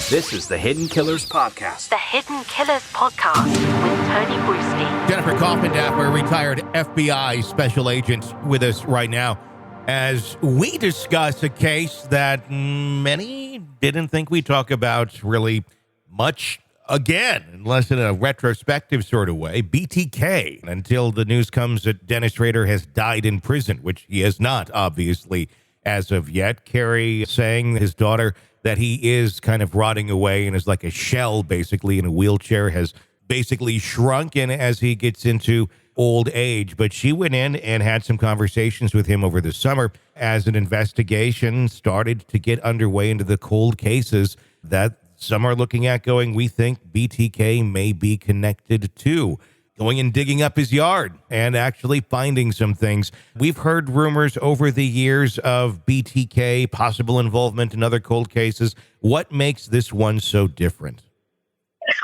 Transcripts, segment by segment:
This is the Hidden Killers Podcast. The Hidden Killers Podcast with Tony Brueski. Jennifer Coffindaffer, retired FBI special agent, with us right now as we discuss a case that many didn't think we'd talk about really much again, unless in a retrospective sort of way. BTK, until the news comes that Dennis Rader has died in prison, which he has not, obviously, as of yet. Carrie saying his daughter that he is kind of rotting away and is like a shell, basically, in a wheelchair, has basically shrunken as he gets into old age. But she went in and had some conversations with him over the summer as an investigation started to get underway into the cold cases that some are looking at going, we think BTK may be connected to. Going and digging up his yard and actually finding some things. We've heard rumors over the years of BTK, possible involvement in other cold cases. What makes this one so different?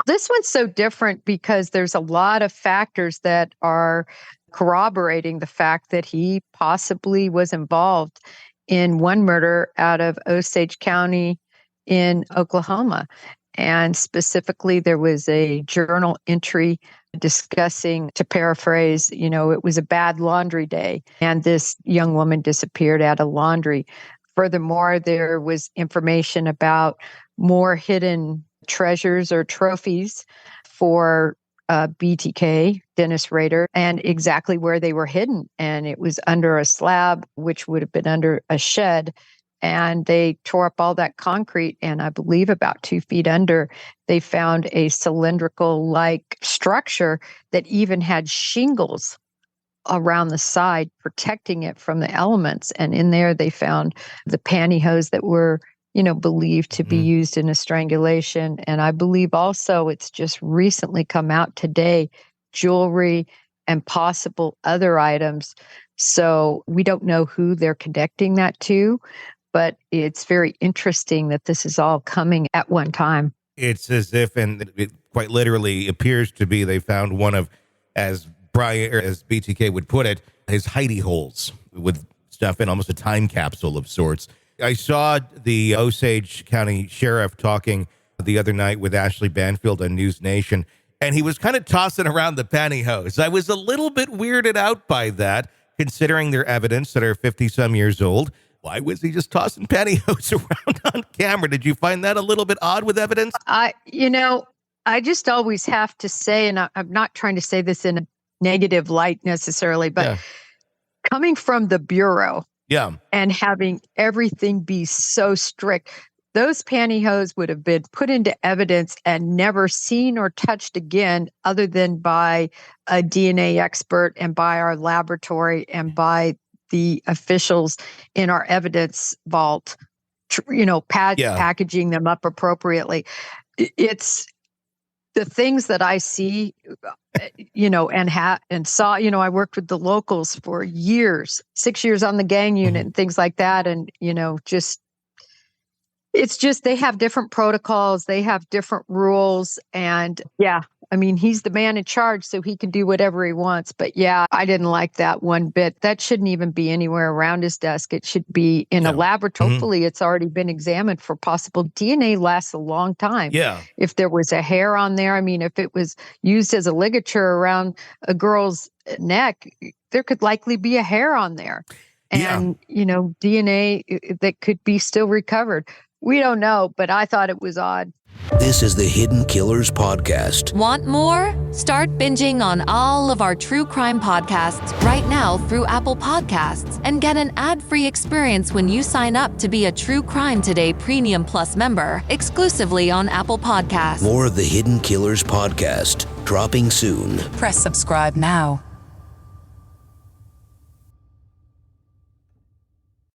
This one's so different because there's a lot of factors that are corroborating the fact that he possibly was involved in one murder out of Osage County in Oklahoma. And specifically, there was a journal entry discussing, to paraphrase, it was a bad laundry day, and this young woman disappeared out of laundry. Furthermore, there was information about more hidden treasures or trophies for BTK, Dennis Rader, and exactly where they were hidden. And it was under a slab, which would have been under a shed. And they tore up all that concrete, and I believe about 2 feet under, they found a cylindrical-like structure that even had shingles around the side protecting it from the elements. And in there, they found the pantyhose that were, believed to be used in a strangulation. And I believe also it's just recently come out today, jewelry and possible other items. So we don't know who they're connecting that to. But it's very interesting that this is all coming at one time. It's as if, and it quite literally appears to be, they found one of, as BTK would put it, his hidey holes with stuff in, almost a time capsule of sorts. I saw the Osage County Sheriff talking the other night with Ashley Banfield on News Nation, and he was kind of tossing around the pantyhose. I was a little bit weirded out by that, considering their evidence that are 50-some years old. Why was he just tossing pantyhose around on camera? Did you find that a little bit odd with evidence? I just always have to say, and I'm not trying to say this in a negative light necessarily, but coming from the Bureau and having everything be so strict, those pantyhose would have been put into evidence and never seen or touched again other than by a DNA expert and by our laboratory and by the officials in our evidence vault, packaging them up appropriately. It's the things that I see, and saw, I worked with the locals for years, 6 years on the gang unit and things like that. And, it's just, they have different protocols, they have different rules. And he's the man in charge, so he can do whatever he wants. But I didn't like that one bit. That shouldn't even be anywhere around his desk. It should be in a laboratory. Hopefully it's already been examined for possible DNA. Lasts a long time. Yeah. If there was a hair on there, if it was used as a ligature around a girl's neck, there could likely be a hair on there. And, DNA that could be still recovered. We don't know, but I thought it was odd. This is the Hidden Killers Podcast. Want more? Start binging on all of our true crime podcasts right now through Apple Podcasts and get an ad-free experience when you sign up to be a True Crime Today Premium Plus member exclusively on Apple Podcasts. More of the Hidden Killers Podcast, dropping soon. Press subscribe now.